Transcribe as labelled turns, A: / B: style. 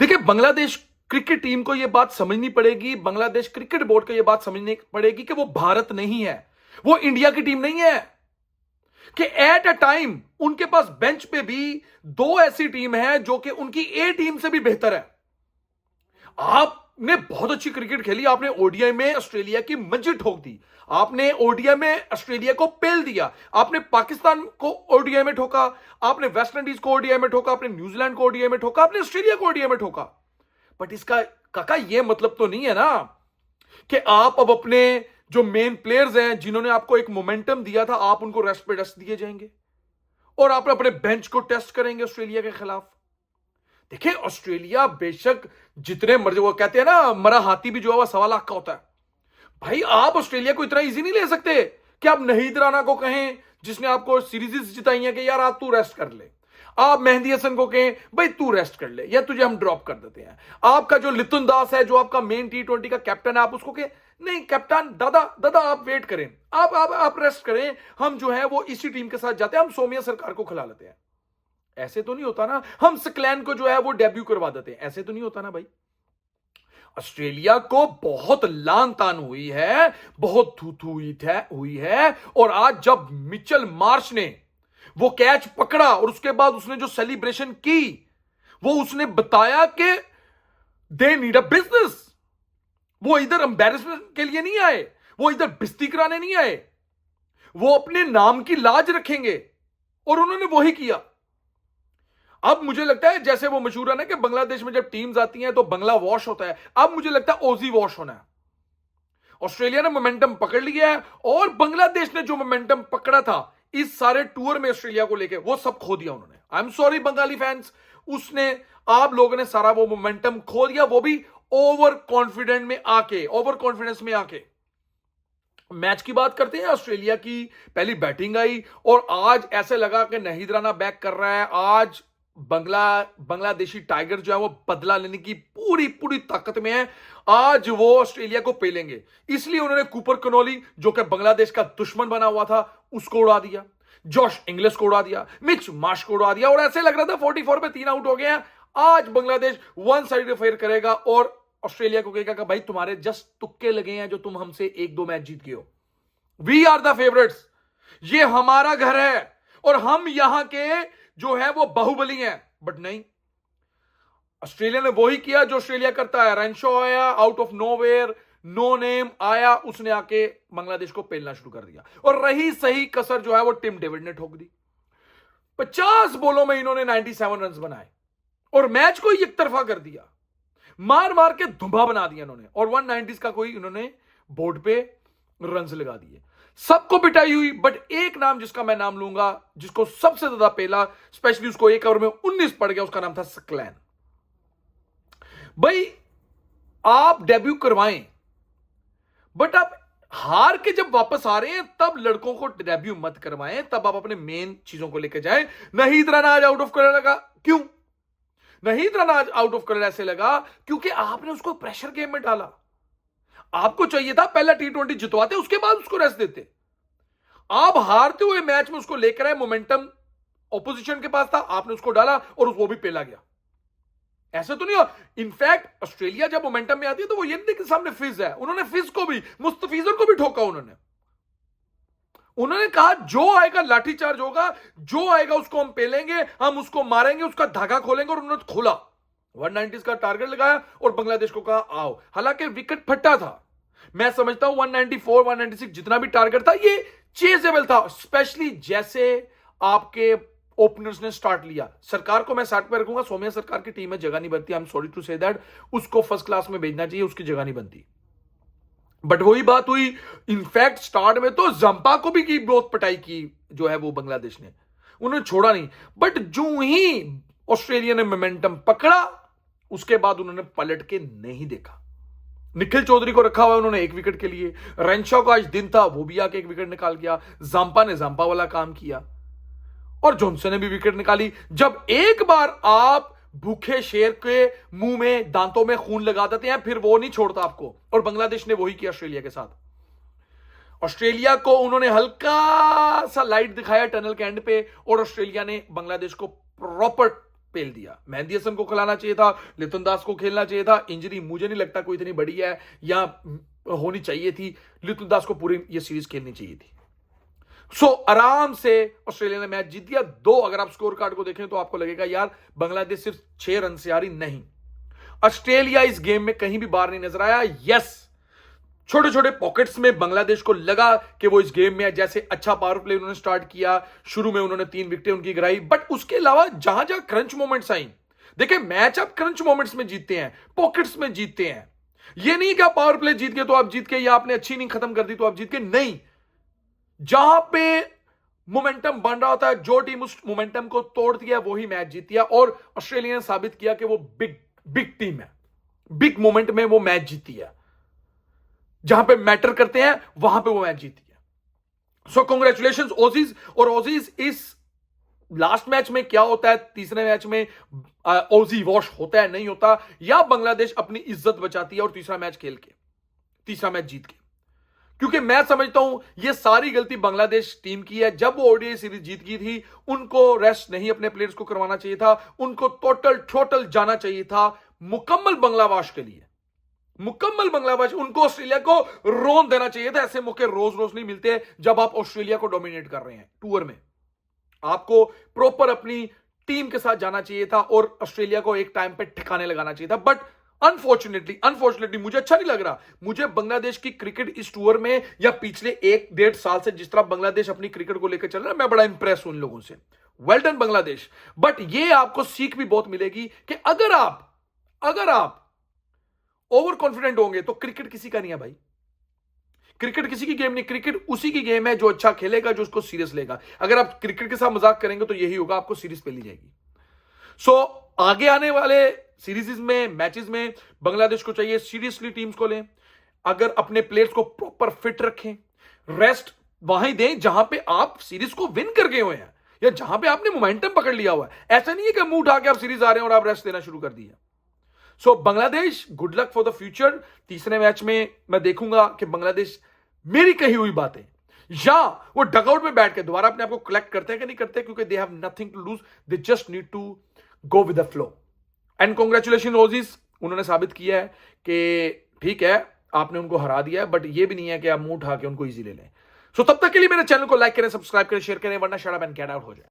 A: देखिए, Bangladesh cricket team को यह बात समझनी पड़ेगी, बांग्लादेश क्रिकेट बोर्ड को यह बात समझनी पड़ेगी कि वो भारत नहीं है, वो इंडिया की टीम नहीं है। कि एट अ टाइम उनके पास बेंच पे भी दो ऐसी टीम है जो कि उनकी ए टीम से भी बेहतर है। आपने बहुत अच्छी क्रिकेट खेली, आपने ओडीआई में ऑस्ट्रेलिया की मस्जिद ठोक दी, आपने ओडीआई में ऑस्ट्रेलिया को पेल दिया, आपने पाकिस्तान को ओडीआई में ठोका, आपने वेस्ट इंडीज को ओडीआई में ठोका, आपने न्यूजीलैंड को ओडीआई में ठोका, आपने ऑस्ट्रेलिया को ओडीआई में ठोका। बट इसका काका यह मतलब तो नहीं है ना कि आप अब अपने जो मेन प्लेयर्स हैं जिन्होंने आपको एक मोमेंटम दिया था, आप उनको रेस्ट पे रेस्ट दिए जाएंगे और आप अपने बेंच को टेस्ट करेंगे ऑस्ट्रेलिया के खिलाफ। देखिए, ऑस्ट्रेलिया बेशक जितने मर्जी, वो कहते हैं ना मरा हाथी भी जो है वह 1.25 लाख का होता है। भाई, आप ऑस्ट्रेलिया को इतना इजी नहीं ले सकते कि आप नहीद राना को कहें जिसने आपको सीरीज जिताई है कि यार आप तू रेस्ट कर ले, आप मेहंदी हसन को कहें भाई तू रेस्ट कर ले या तुझे हम ड्रॉप कर देते हैं, आपका जो लितुन दास है जो आपका मेन T20 का कैप्टन है, आप उसको कहें नहीं कैप्टन दादा दादा आप वेट करें, आप रेस्ट करें, हम जो है वो इसी टीम के साथ जाते हैं, हम सोमिया सरकार को खिला लेते हैं। ऐसे तो नहीं होता ना, हम स्क्लैन को जो है वो डेब्यू करवा देते हैं, ऐसे तो नहीं होता ना भाई। ऑस्ट्रेलिया को बहुत लान तान हुई है, बहुत थू हुई है, और आज जब मिचेल मार्श ने वो कैच पकड़ा और उसके बाद उसने जो सेलिब्रेशन की, वो उसने बताया कि दे नीड अ बिजनेस। वो इधर एम्बैरेसमेंट के लिए नहीं आए, वो इधर बिस्ती कराने नहीं आए, वो अपने नाम की लाज रखेंगे, और उन्होंने वही किया। अब मुझे लगता है जैसे वो मशहूर है ना कि बांग्लादेश में जब टीम्स आती हैं तो बंगला वॉश होता है, अब मुझे लगता है ओजी वॉश होना है। ऑस्ट्रेलिया ने मोमेंटम पकड़ लिया है और बांग्लादेश ने जो मोमेंटम पकड़ा था इस सारे टूर में ऑस्ट्रेलिया को लेके, वो सब खो दिया उन्होंने। आई एम सॉरी बंगाली फैंस, उसने आप लोगों ने सारा वो मोमेंटम खो दिया, वो भी ओवर कॉन्फिडेंस में आके। मैच की बात करते हैं, ऑस्ट्रेलिया की पहली बैटिंग आई और आज ऐसे लगा कि नहीद राना बैक कर रहा है। आज बांग्लादेशी टाइगर जो है वो बदला लेने की पूरी पूरी ताकत में है। आज वो ऑस्ट्रेलिया को पेलेंगे, इसलिए उन्होंने कूपर कनोली जो कि बांग्लादेश का दुश्मन बना हुआ था उसको उड़ा दिया, जॉश इंग्लिश को उड़ा दिया, मिच मार्श को उड़ा दिया, और ऐसे लग रहा था 44 पे 3 आउट हो गए हैं। आज बांग्लादेश वन साइड अफेयर करेगा और ऑस्ट्रेलिया को कहेगा कि भाई तुम्हारे जस्ट तुक्के लगे हैं जो तुम हमसे 1-2 मैच जीत गए हो। वी आर द फेवरेट्स, ये हमारा घर है और हम यहां के जो है वो बाहुबली हैं। बट नहीं, ऑस्ट्रेलिया ने वही किया जो ऑस्ट्रेलिया करता है। रेंशो आया out of nowhere, no name आया, उसने आके बांग्लादेश को पेलना शुरू कर दिया, और रही सही कसर जो है वो टिम डेविड ने ठोक दी। 50 बॉलों में इन्होंने 97 रन बनाए और मैच को एक तरफा कर दिया, मार मार के धुंबा बना दिया इन्होंने, और 190s का कोई इन्होंने बोर्ड पे रन लगा दिए। सबको पिटाई हुई, बट एक नाम जिसका मैं नाम लूंगा, जिसको सबसे ज्यादा पेला, स्पेशली उसको एक ओवर में 19 पड़ गया, उसका नाम था स्क्लैन। भाई, आप डेब्यू करवाएं, बट आप हार के जब वापस आ रहे हैं तब लड़कों को डेब्यू मत करवाएं, तब आप अपने मेन चीजों को लेकर जाएं। नहीद राना आज आउट ऑफ कलर लगा, क्यों नहीद राना आज आउट ऑफ कलर ऐसे लगा? क्योंकि आपने उसको प्रेशर गेम में डाला। आपको चाहिए था पहला T20 जितवाते, उसके बाद उसको रेस्ट देते। आप हारते हुए मैच में उसको लेकर आए, मोमेंटम ऑपोजिशन के पास था, आपने उसको डाला और वो भी पेला गया। ऐसे तो नहीं हो। इनफैक्ट ऑस्ट्रेलिया जब मोमेंटम में आती है तो वो ये नहीं कि सामने फिज है, उन्होंने फिज को भी, मुस्तफिजर को भी ठोका। उन्होंने कहा जो आएगा लाठीचार्ज होगा, जो आएगा उसको हम पेलेंगे, हम उसको मारेंगे, उसका धागा खोलेंगे, और उन्होंने खोला। 190s का टारगेट लगाया और बांग्लादेश को कहा आओ। हालांकि विकेट फटा था, मैं समझता हूं 194 196 जितना भी टारगेट था ये चेजेबल था, स्पेशली जैसे आपके ओपनर्स ने स्टार्ट लिया। सरकार को मैं साइड पे रखूंगा, सोमिया सरकार की टीम में जगह नहीं बनती, I am sorry to say that, उसको फर्स्ट क्लास में भेजना चाहिए, उसकी जगह नहीं बनती। बट वही बात हुई, इनफैक्ट स्टार्ट में तो जंपा को भी की बहुत पिटाई की जो है वो बांग्लादेश ने, उन्होंने छोड़ा नहीं। बट जो ही ऑस्ट्रेलिया ने मोमेंटम पकड़ा उसके बाद उन्होंने पलट के नहीं देखा। निखिल चौधरी को रखा हुआ उन्होंने 1 विकेट के लिए, रेंशॉ का आज दिन था, वो भी आके 1 विकेट निकाल गया, जांपा ने जांपा वाला काम किया, और जॉनसन ने भी विकेट निकाली। जब एक बार आप भूखे शेर के मुंह में दांतों में खून लगा देते हैं फिर वो नहीं छोड़ता आपको, और बांग्लादेश ने वही किया ऑस्ट्रेलिया के साथ। ऑस्ट्रेलिया को उन्होंने हल्का सा लाइट दिखाया टनल के एंड पे, और ऑस्ट्रेलिया ने बांग्लादेश को प्रॉपर पेल दिया। मेहंदी हसन को खिलाना चाहिए था, लिटन दास को खेलना चाहिए था। इंजरी मुझे नहीं लगता कोई इतनी बड़ी है या होनी चाहिए थी। लिटन दास को पूरी ये सीरीज खेलनी चाहिए थी। आराम से ऑस्ट्रेलिया ने मैच जीत दिया। अगर आप स्कोर कार्ड को देखें तो आपको लगेगा यार बांग्लादेश सिर्फ 6 रन से हारी, नहीं, ऑस्ट्रेलिया इस गेम में कहीं भी बाहर नहीं नजर आया। यस, छोटे छोटे पॉकेट्स में बांग्लादेश को लगा कि वो इस गेम में, जैसे अच्छा पावर प्ले उन्होंने स्टार्ट किया, शुरू में उन्होंने 3 विकेटें उनकी गिराई, बट उसके अलावा जहां जहां क्रंच मोमेंट्स आई, देखिए मैच आप क्रंच मोमेंट्स में जीतते हैं, पॉकेट्स में जीतते हैं। ये नहीं कि आप पावर प्ले जीत गए तो आप जीत गए, या आपने अच्छी इनिंग खत्म कर दी तो आप जीत गए, नहीं। जहां पे मोमेंटम बन रहा होता है, जो टीम उस मोमेंटम को तोड़ दिया वही मैच जीती है, और ऑस्ट्रेलिया ने साबित किया कि वो बिग टीम है, बिग मोमेंट में वो मैच जीती है, जहां पे मैटर करते हैं वहां पे वो मैच जीती है। सो कांग्रेचुलेशंस ऑजीज। और ऑजीज इस लास्ट मैच में क्या होता है, तीसरे मैच में ऑजी वॉश होता है नहीं होता, या बांग्लादेश अपनी इज्जत बचाती है और तीसरा मैच खेल के, तीसरा मैच जीत के, क्योंकि मैं समझता हूं यह सारी गलती बांग्लादेश टीम की है। जब वो ओडीआई सीरीज जीत गई थी, उनको रेस्ट नहीं अपने प्लेयर्स को करवाना चाहिए था, उनको टोटल जाना चाहिए था मुकम्मल बांग्लादेश के लिए, मुकम्मल बांग्लादेश। उनको ऑस्ट्रेलिया को रोन देना चाहिए था। ऐसे मौके रोज रोज नहीं मिलते जब आप ऑस्ट्रेलिया को डोमिनेट कर रहे हैं टूर में। आपको प्रॉपर अपनी टीम के साथ जाना चाहिए था और ऑस्ट्रेलिया को एक टाइम पे ठिकाने लगाना चाहिए था, बट अनफॉर्चुनेटली मुझे अच्छा नहीं लग रहा। मुझे बांग्लादेश की क्रिकेट इस टूर में या पिछले 1-1.5 साल से जिस तरह बांग्लादेश अपनी क्रिकेट को लेकर चल रहा है, मैं बड़ा इंप्रेस हूं उन लोगों से। Well done Bangladesh. बट ये आपको सीख भी बहुत मिलेगी कि अगर आप ओवर कॉन्फिडेंट होंगे तो क्रिकेट किसी का नहीं है भाई। क्रिकेट किसी की गेम नहीं, क्रिकेट उसी की गेम है जो अच्छा खेलेगा, जो उसको सीरियस लेगा। अगर आप क्रिकेट के साथ मजाक करेंगे तो यही होगा, आपको सीरीज पे ली जाएगी। आगे आने वाले सीरीज में, मैचेस में बांग्लादेश को चाहिए सीरियसली टीम्स को लें, अगर अपने प्लेयर्स को प्रॉपर फिट रखें, रेस्ट वहीं दें जहां पे आप सीरीज को विन कर गए हुए हैं या जहां पे आपने मोमेंटम पकड़ लिया हुआ है। ऐसा नहीं है कि मुंह उठा के आप सीरीज आ रहे हैं और आप रेस्ट देना शुरू कर दिया। Bangladesh, good luck for the future. तीसरे मैच में मैं देखूंगा कि बांग्लादेश मेरी कही हुई बातें या वो डगआउट में बैठ के दोबारा अपने आप को कलेक्ट करते हैं कि नहीं करते, क्योंकि they have nothing to lose, they just need to go with the flow. And congratulation रोजीज, उन्होंने साबित किया है कि ठीक है आपने उनको हरा दिया है, बट ये भी नहीं है कि आप मुंह उठा के उनको इजी ले लें। तब तक के लिए मेरे चैनल को लाइक करें, सब्सक्राइब करें, शेयर करें, वरना shut up and get out हो जाए।